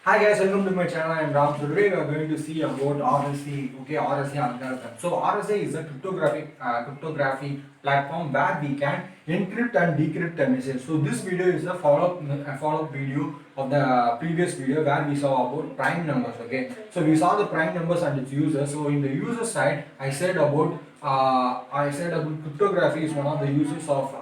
Hi guys, welcome to my channel. I am Ram. So today we are going to see about RSA. Okay, RSA algorithm. So RSA is a cryptography platform where we can encrypt and decrypt a message. So this video is a follow-up video of the previous video where we saw about prime numbers. Okay, so we saw the prime numbers and its users. So in the user side, I said about cryptography is one of the uses of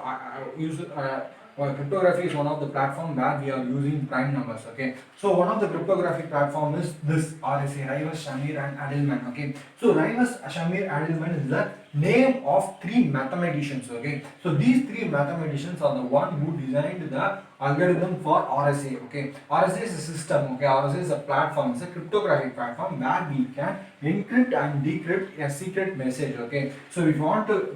cryptography is one of the platform where we are using prime numbers. Okay, so one of the cryptography platform is this RSA, Rivers, Shamir and Adelman. Okay, so Rivers, Shamir, Adelman is the name of three mathematicians. Okay, so these three mathematicians are the one who designed the algorithm for RSA. Okay, RSA is a system. Okay, RSA is a platform. It's a cryptographic platform where we can encrypt and decrypt a secret message. Okay, so if you want to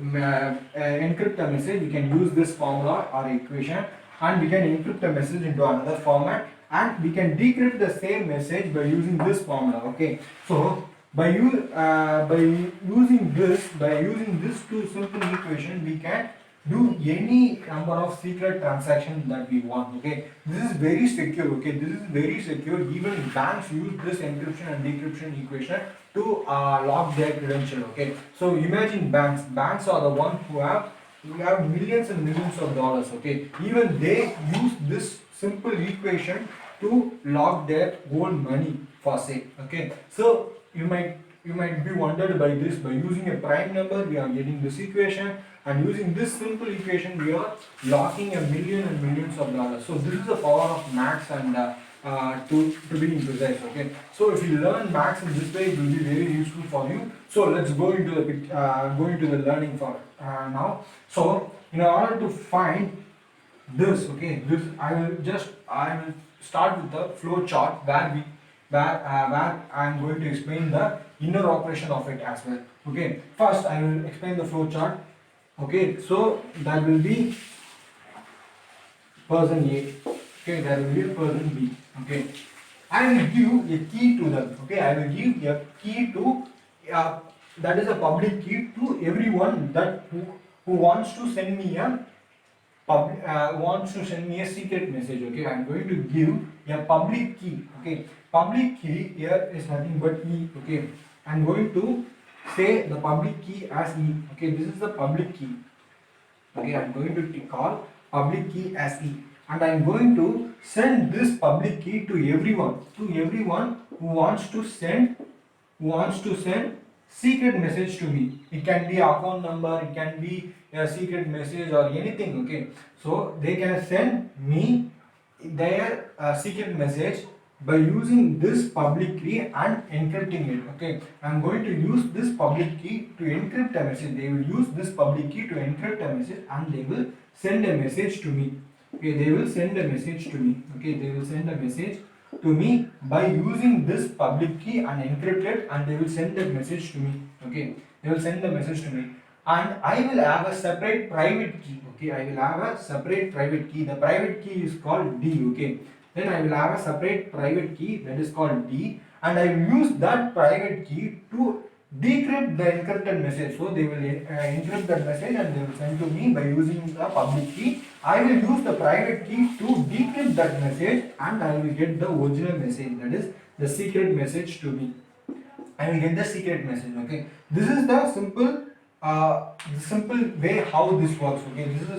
encrypt a message, we can use this formula or equation, and we can encrypt a message into another format, and we can decrypt the same message by using this formula. Okay, so by using this two simple equation, we can do any number of secret transactions that we want. Okay, this is very secure. Okay, this is very secure. Even banks use this encryption and decryption equation to lock their credential. Okay, so imagine banks are the one who have millions and millions of dollars. Okay, even they use this simple equation to lock their own money for safe. Okay, so you might be wondered by this. By using a prime number, we are getting this equation, and using this simple equation, we are locking a million and millions of dollars. So this is the power of maths and to be precise. Okay, so if you learn maths in this way, it will be very useful for you. So let's go into the learning for now. So in order to find this, okay, this I will start with the flow chart where I am going to explain the inner operation of it as well. Okay, first I will explain the flow chart. Okay, so that will be person A. Okay, there will be a person B. Okay, I will give a key to them. Okay, I will give a key to that is a public key to everyone who wants to send me a secret message. Okay, I'm going to give a public key. Okay, public key here is nothing but E. Okay, I'm going to say the public key as E. Okay, this is the public key. Okay, I'm going to call public key as E, and I'm going to send this public key to everyone who wants to send secret message to me. It can be account number, it can be a secret message or anything. Okay, so they can send me their secret message by using this public key and encrypting it. Okay, I'm going to use this public key to encrypt a message. They will use this public key to encrypt a message, and they will send a message to me. Okay, they will send a message to me. Okay, they will send a message to me by using this public key and encrypt it, and they will send that message to me. Okay, they will send the message to me, and I will have a separate private key. Okay, I will have a separate private key. The private key is called D. Okay, then I will have a separate private key that is called D, and I will use that private key to decrypt the encrypted message. So they will encrypt that message and they will send to me by using the public key. I will use the private key to decrypt that message, and I will get the original message, that is the secret message to me. I will get the secret message. Okay, this is the simple way how this works. Okay, this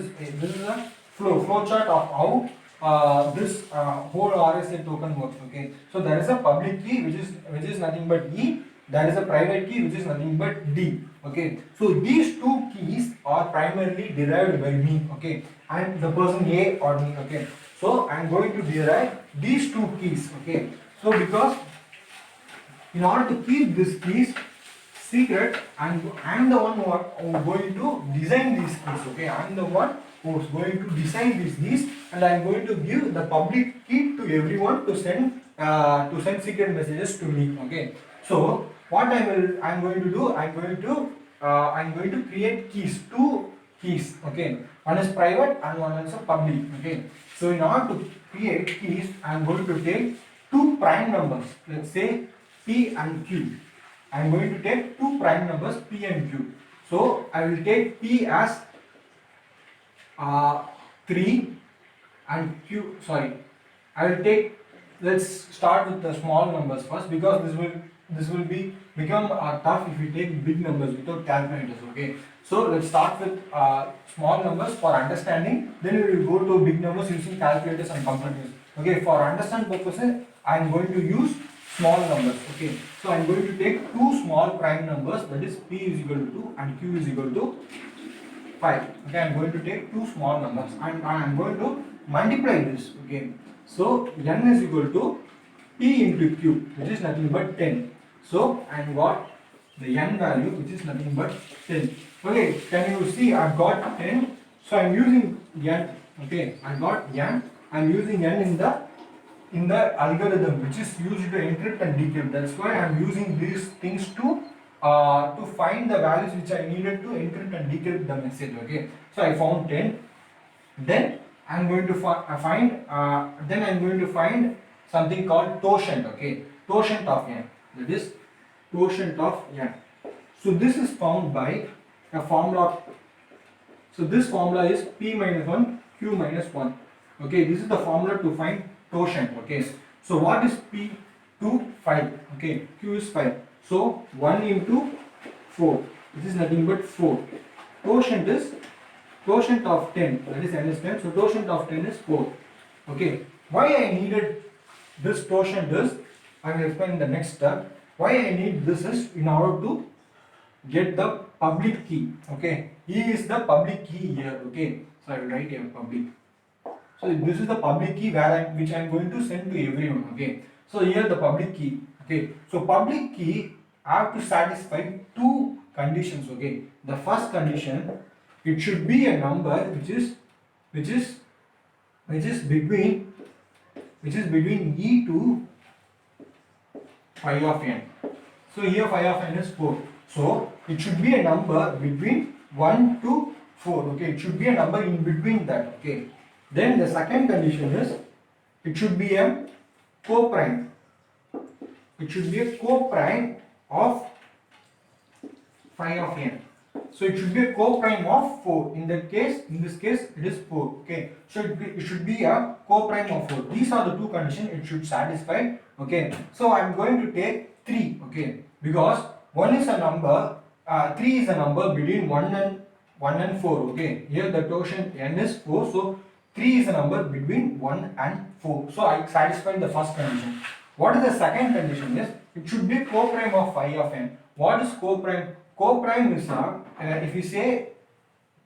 is a flow chart of how this whole RSA token works. Okay, so there is a public key which is nothing but E. There is a private key which is nothing but D. Okay, so these two keys are primarily derived by me. Okay, and the person A or me. Okay, so I am going to derive these two keys. Okay, so because in order to keep these keys secret, and I am the one who are going to design these keys. Okay, I am the one who is going to design these keys, and I am going to give the public key to everyone to send secret messages to me. Okay, so what I am going to do, I am going to create two keys. Okay, one is private and one is a public. Okay, so in order to create keys, I am going to take two prime numbers. Let's say P and Q. I am going to take two prime numbers P and Q. So I will take P as 3 and Q. Sorry, I will take let's start with the small numbers first, because this will be become tough if we take big numbers without calculators. Okay, so let's start with small numbers for understanding, then we will go to big numbers using calculators and computers. Okay, for understand purposes I am going to use small numbers. Okay, so I am going to take two small prime numbers, that is p is equal to 2 and q is equal to 5. Okay, I am going to take two small numbers and I am going to multiply this. Okay, so n is equal to p into q, which is nothing but 10. So I got the n value, which is nothing but 10. Okay, can you see I've got 10, so I'm using n. Okay, I got n, I'm using n in the algorithm which is used to encrypt and decrypt. That's why I'm using these things to find the values which I needed to encrypt and decrypt the message. Okay, so I found 10. Then I'm going to find something called totient. Okay, totient of n, that is totient of n. So this is found by a formula. So this formula is p minus 1 q minus 1. Okay, this is the formula to find totient. Okay, so what is p? 2, 5. Okay, q is 5. So 1 into 4, this is nothing but 4. Totient is totient of 10, that is n is 10. So totient of 10 is 4. Okay, why I needed this totient is, I will explain in the next step. Why I need this is in order to get the public key. Okay, E is the public key here. Okay, so I will write here public. So this is the public key which I am going to send to everyone. Okay, so here the public key. Okay, so public key I have to satisfy two conditions. Okay, the first condition, it should be a number which is between e to phi of n. So here phi of n is 4. So it should be a number between 1 to 4. Okay, it should be a number in between that. Okay. Then the second condition is it should be a co-prime. It should be a co-prime of phi of n. So it should be a co-prime of 4. In this case, it is 4. Okay. So it should be a co-prime of 4. These are the two conditions it should satisfy. Okay. So I am going to take 3. Okay. Because 1 is a number, 3 is a number between 1 and 4. Okay. Here the quotient n is 4. So 3 is a number between 1 and 4. So I satisfied the first condition. What is the second condition is, it should be co-prime of phi of n. What is co-prime? Co-prime is if you say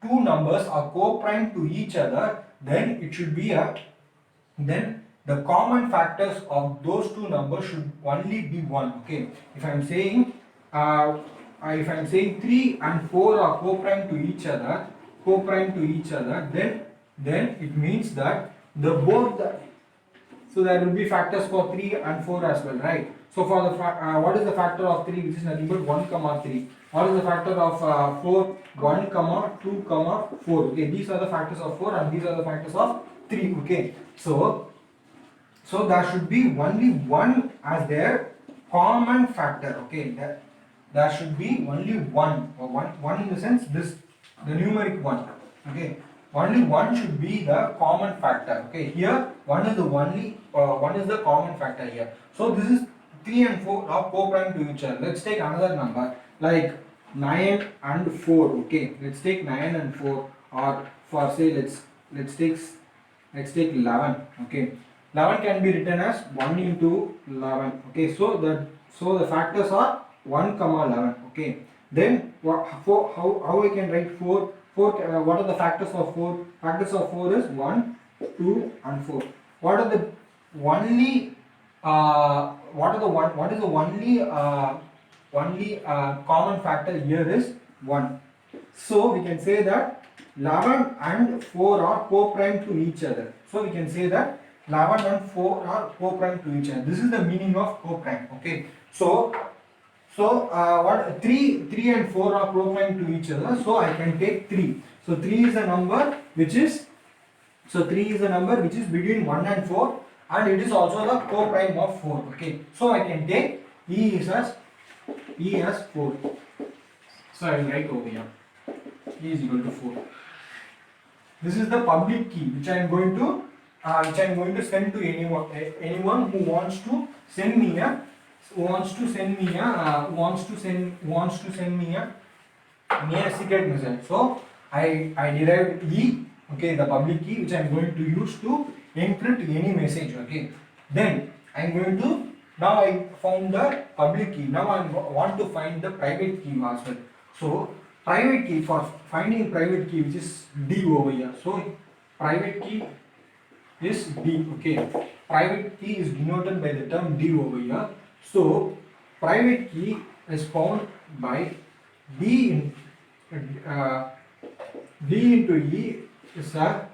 two numbers are co-prime to each other, then it should be then the common factors of those two numbers should only be 1. Okay, if I am saying 3 and 4 are co-prime to each other, then it means that so there will be factors for 3 and 4 as well, right? So for the what is the factor of 3, which is nothing but 1 comma 3. What is the factor of 4? 1 comma 2 comma 4. Okay, these are the factors of 4 and these are the factors of 3. Okay, so there should be only one as their common factor. Okay, there should be only one in the sense the numeric one. Okay, only one should be the common factor. Okay, here one is the common factor here. So this is 3 and 4 are co-prime to each other. Let's take another number like 9 and 4. Okay, let's take 9 and 4, or for say let's take 11. Okay, 11 can be written as 1 into 11. Okay, so the factors are 1 comma 11. Okay, then how I can write 4? What are the factors of 4? Factors of 4 is 1, 2 and 4. What is the only common factor here is 1. So we can say that 11 and 4 are co-prime to each other. So we can say that 11 and 4 are co-prime to each other. This is the meaning of co-prime. Okay, so what 3 and 4 are co-prime to each other, so I can take 3. So 3 is a number which is between 1 and 4, and it is also the co-prime of 4. Okay, so I can take E as 4. So I will write over here E is equal to 4. This is the public key which I am going to which I'm going to send to anyone who wants to send me a wants to send me a secret message. So I derived E, okay, the public key which I'm going to use to encrypt any message, okay. Then I'm going to, now I found the public key. Now I want to find the private key as well. So private key, for finding private key, which is D over here. So private key is D, okay. Private key is denoted by the term D over here. So private key is found by D in uh, D into E is a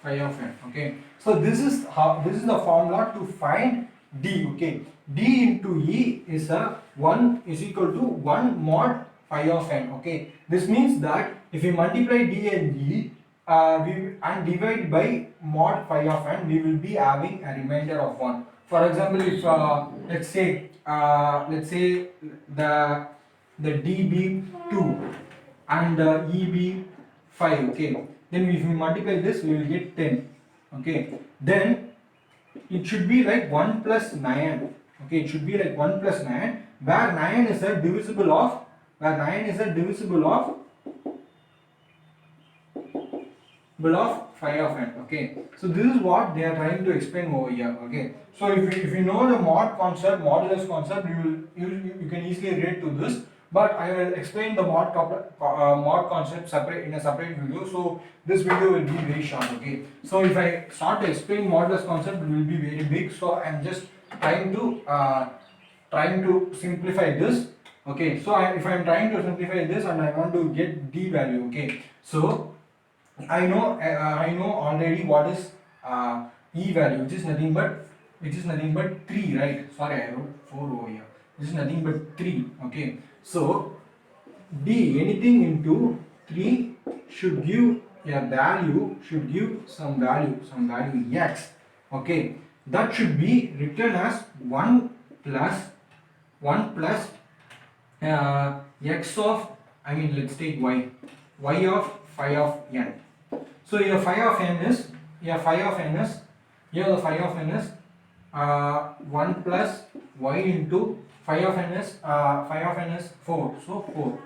phi of n, okay. So this is the formula to find D, okay. D into E is a 1 is equal to 1 mod phi of n, okay. This means that if we multiply D and E and divide by mod phi of n, we will be having a remainder of 1. For example, if let's say the D be 2 and E be 5, okay. Then if we multiply this, we will get 10, okay. Then it should be like 1 plus 9, okay. It should be like 1 plus 9, where 9 is a divisible of phi of n, okay. So this is what they are trying to explain over here, okay. So if you know the modulus concept, you can easily relate to this. But I will explain the mod concept in a separate video. So this video will be very short, okay. So if I start to explain modulus concept, it will be very big. So I am just trying to simplify this, okay. So if I am trying to simplify this and I want to get D value, okay. So I know already what is E value, which is nothing but 3, right? Sorry, I wrote 4 over here. This is nothing but 3, okay. So D, anything into 3 should give some value x, okay. That should be written as 1 plus x of, I mean, let's take y of phi of n. So here the phi of n is 1 plus y into phi of n is 4, so 4.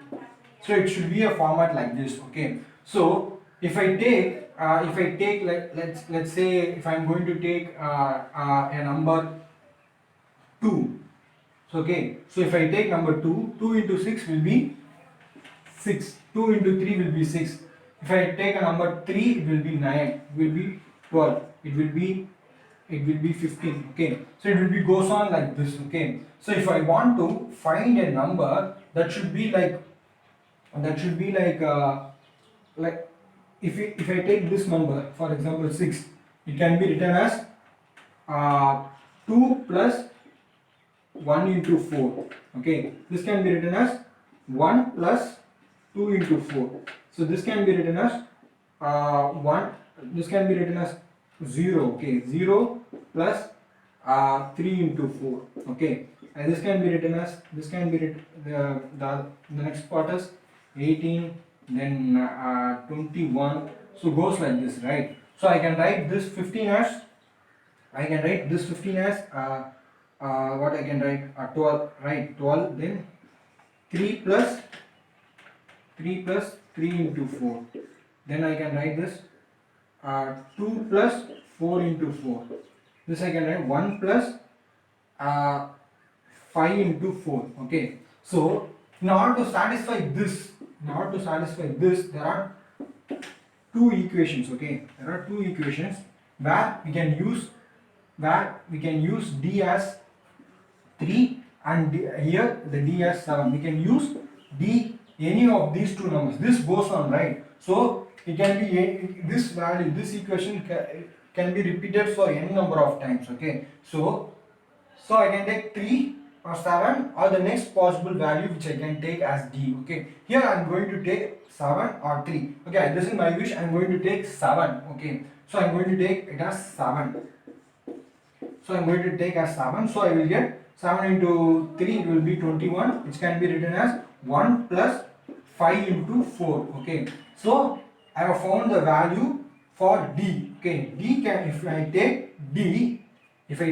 So it should be a format like this, okay. So if I take like let's say if I'm going to take a number 2, so okay, so if I take number 2 into 6 will be 6, 2 into 3 will be 6. If I take a number 3, it will be 9, it will be 12, it will be 15, okay. So it will be goes on like this, okay. So if I want to find a number that should be like if I take this number, for example 6, it can be written as 2 plus 1 into 4, okay. This can be written as 1 plus 2 into 4. So this can be written as 0, okay. 0 plus 3 into 4, okay. And this can be written as the next part is 18, then 21. So goes like this, right? So I can write this 15 as what I can write 12, right? 12, then 3 plus 3 into 4. Then I can write this 2 plus 4 into 4. This I can write 1 plus 5 into 4. Okay. So in order to satisfy this, there are two equations. Okay. There are two equations where we can use D as 3 and here the D as 7. We can use D any of these two numbers. This goes on, right? So it can be this value, this equation can be repeated for n number of times. Okay. So I can take 3 or 7 or the next possible value which I can take as D. Okay. Here I am going to take 7 or 3. Okay. This is my wish. I am going to take 7. Okay. So I am going to take it as 7. So I am going to take as 7. So I will get 7 into 3, it will be 21, which can be written as 1 plus 5 into 4. Okay, so I have found the value for D. Okay, D can, if I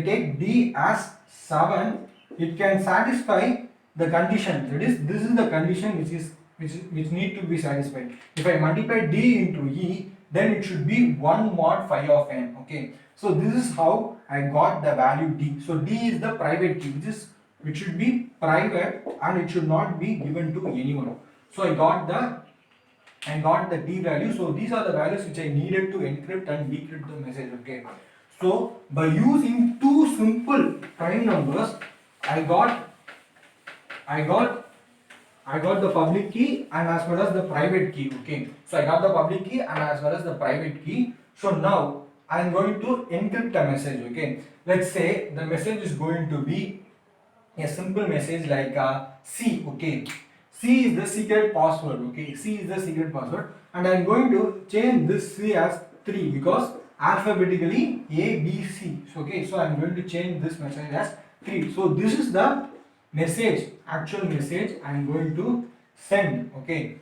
take D as 7, it can satisfy the condition. That is, this is the condition which need to be satisfied. If I multiply D into E, then it should be 1 mod phi of n. Okay, so this is how I got the value D. So D is the private key, which should be private and it should not be given to anyone. So I got the D value. So these are the values which I needed to encrypt and decrypt the message. Okay, so by using two simple prime numbers, I got the public key and as well as the private key. Okay, so I got the public key and as well as the private key. So now I am going to encrypt a message. Okay, let's say the message is going to be a simple message like C. Okay, C is the secret password. Okay, C is the secret password, and I am going to change this C as 3 because alphabetically A, B, C. So, okay, so I am going to change this message as 3. So this is the message, actual message I am going to send. Okay,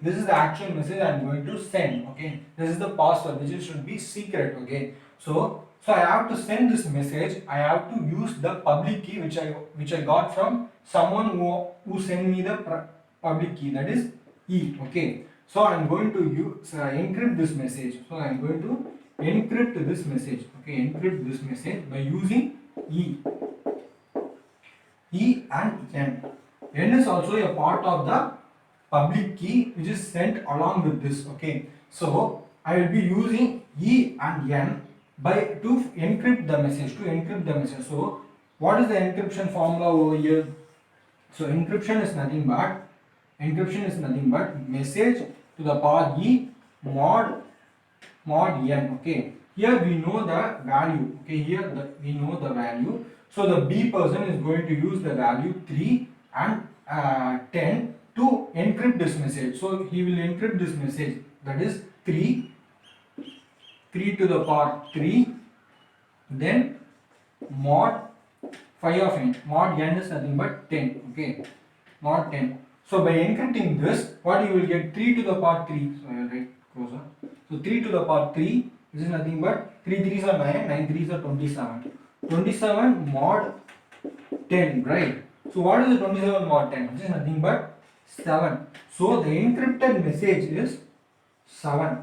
this is the actual message I am going to send. Okay, this is the password which should be secret. Okay, so I have to send this message. I have to use the public key which I got from someone who sent me the public key, that is E. Okay, so I am going to encrypt this message. So I am going to encrypt this message. Okay, encrypt this message by using E and N. N is also a part of the public key which is sent along with this. Okay, so I will be using E and N to encrypt the message. So what is the encryption formula over here? So encryption is nothing but message to the power E mod N. Okay, here we know the value. Okay, we know the value. So the B person is going to use the value 3 and 10 to encrypt this message. So he will encrypt this message, that is 3 to the power 3, then mod phi of n. Mod n is nothing but 10. Okay, mod 10. So by encrypting this, what you will get 3 to the power 3. So I will write closer. So 3 to the power 3, which is nothing but 3 3s are 9, 9 3s are 27. 27 mod 10, right? So what is the 27 mod 10? Which is nothing but 7. So the encrypted message is 7.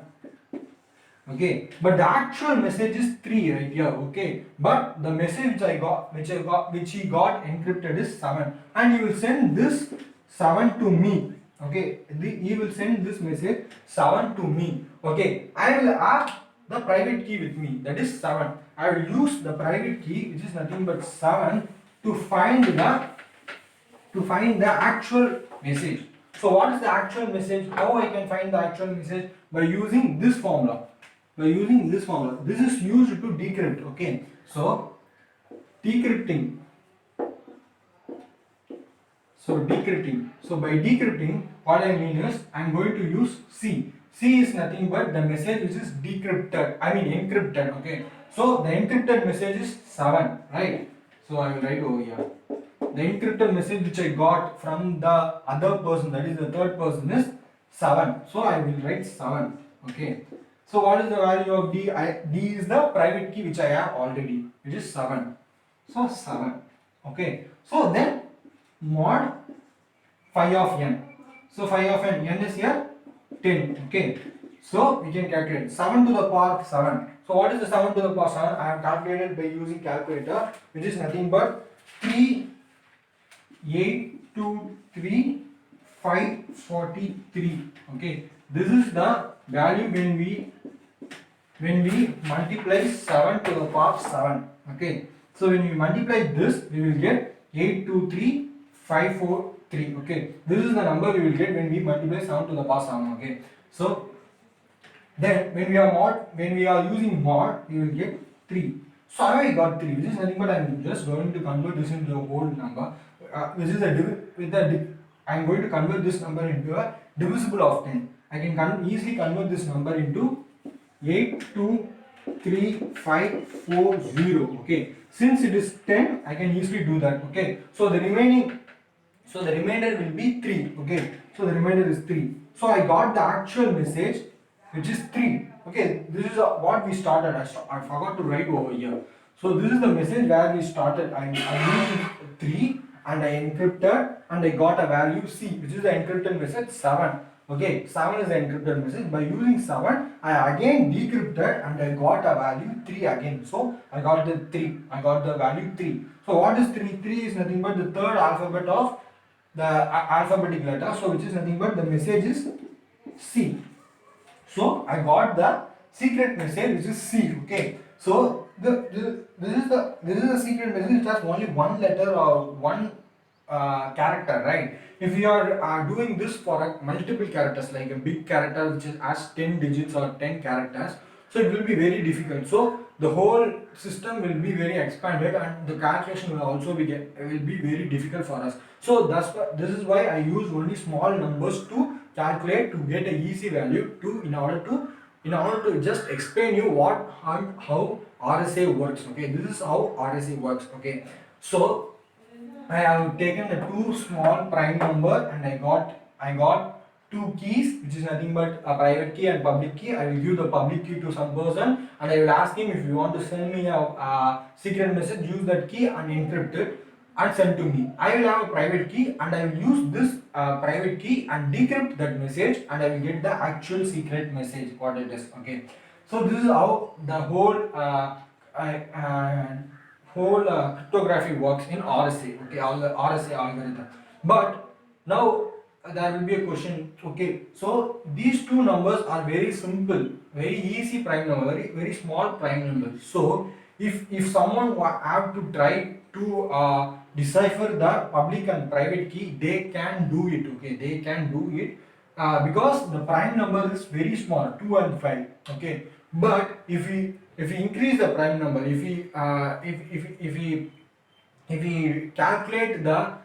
Okay, but the actual message is 3 right here. Okay, but the message which he got encrypted is 7, and he will send this 7 to me. Okay, he will send this message 7 to me. Okay, I will have the private key with me, that is 7. I will use the private key, which is nothing but 7, to find the actual message. So what is the actual message? How I can find the actual message? By using this formula. This is used to decrypt. Okay, so decrypting. So by decrypting, what I mean is I am going to use C. C is nothing but the message which is decrypted. I mean encrypted. Okay, so the encrypted message is 7, right? So I will write over here. The encrypted message which I got from the other person, that is the third person, is 7. So I will write 7. Okay. So what is the value of D? D is the private key which I have already, which is 7. So 7. Okay. So then mod phi of n. So phi of n is here 10. Okay. So we can calculate 7 to the power 7. So what is the 7 to the power 7? I have calculated by using calculator, which is nothing but 3, 8, 2, 3, 5, 43. Okay. This is the value when we multiply 7 to the power 7. Okay. So when we multiply this, we will get 823 543. Okay, this is the number we will get when we multiply 7 to the power 7. Okay, so then when we are using mod, we will get 3. So I got 3, which is nothing but I am just going to convert this into a whole number, which is I am going to convert this number into a divisible of 10. I can easily convert this number into 823 540. Okay, since it is 10, I can easily do that. Okay, so the remainder will be 3. Okay, So the remainder is 3. So I got the actual message which is 3. Okay, this is what we started. I forgot to write over here. So this is the message where we started. I used 3 and I encrypted and I got a value C, which is the encrypted message 7. Okay, 7 is the encrypted message. By using 7, I again decrypted and I got a value 3 again. So I got the 3. I got the value 3. So what is 3? 3 is nothing but the third alphabet of the alphabetic letter. So which is nothing but the message is C. So I got the secret message which is C. Okay. So this is the secret message which has only one letter or one character, right? If you are doing this for multiple characters, like a big character which is has 10 digits or 10 characters, so it will be very difficult. So the whole system will be very expanded and the calculation will also will be very difficult for us. So this is why I use only small numbers to calculate to get a easy value to in order to just explain you what and how RSA works. Okay, this is how RSA works. Okay, so I have taken the two small prime number and I got two keys, which is nothing but a private key and public key. I will give the public key to some person and I will ask him if you want to send me a secret message, use that key and encrypt it and send to me. I will have a private key and I will use this private key and decrypt that message and I will get the actual secret message what it is. Okay, so this is how the whole cryptography works in RSA. Okay, all the RSA algorithm. But now there will be a question. Okay, so these two numbers are very simple, very easy prime number, very small prime numbers. So if someone have to try to decipher the public and private key, they can do it. Okay, they can do it because the prime number is very small, 2 and 5. Okay, but if we increase the prime number, if we calculate the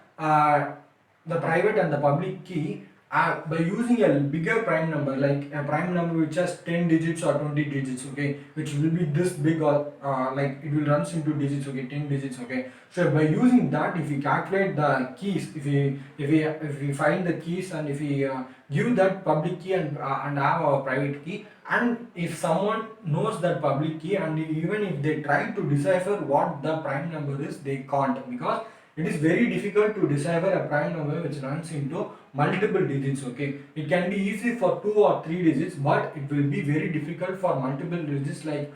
private and the public key by using a bigger prime number, like a prime number which has 10 digits or 20 digits, okay, which will be this big or like it will runs into digits, okay, 10 digits, okay. So by using that, if we calculate the keys, if we find the keys and if we give that public key and have our private key, and if someone knows that public key and even if they try to decipher what the prime number is, they can't, because it is very difficult to decipher a prime number which runs into multiple digits. Okay, it can be easy for 2 or 3 digits, but it will be very difficult for multiple digits like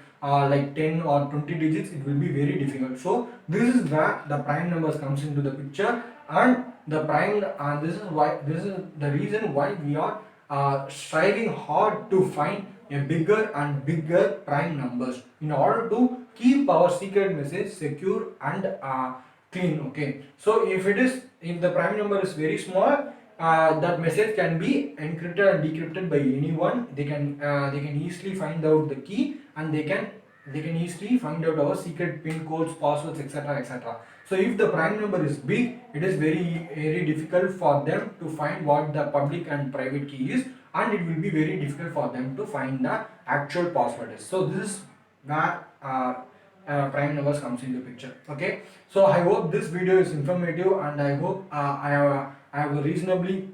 10 or 20 digits. It will be very difficult. So this is where the prime numbers comes into the picture, and the prime this is the reason why we are striving hard to find a bigger and bigger prime numbers in order to keep our secret message secure and clean. Okay, so if the prime number is very small, that message can be encrypted and decrypted by anyone. They can easily find out the key, and they can easily find out our secret pin codes, passwords, etc, etc. So if the prime number is big, it is very difficult for them to find what the public and private key is, and it will be very difficult for them to find the actual password is. So this is where prime numbers comes into picture. Okay, so I hope this video is informative, and I hope I have reasonably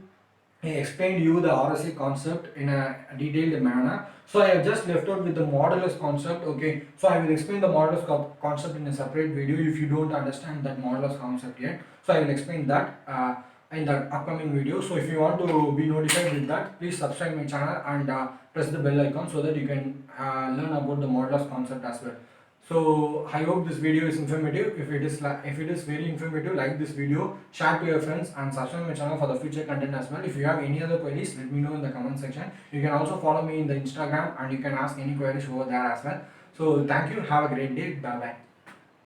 explained you the RSA concept in a detailed manner. So I have just left out with the modulus concept. Okay, so I will explain the modulus concept in a separate video if you don't understand that modulus concept yet. So I will explain that in the upcoming video. So if you want to be notified with that, please subscribe my channel and press the bell icon so that you can learn about the modulus concept as well. So I hope this video is informative. If it is very informative, like this video, share to your friends and subscribe my channel for the future content as well. If you have any other queries, let me know in the comment section. You can also follow me in the Instagram and you can ask any queries over there as well. So thank you. Have a great day. Bye bye.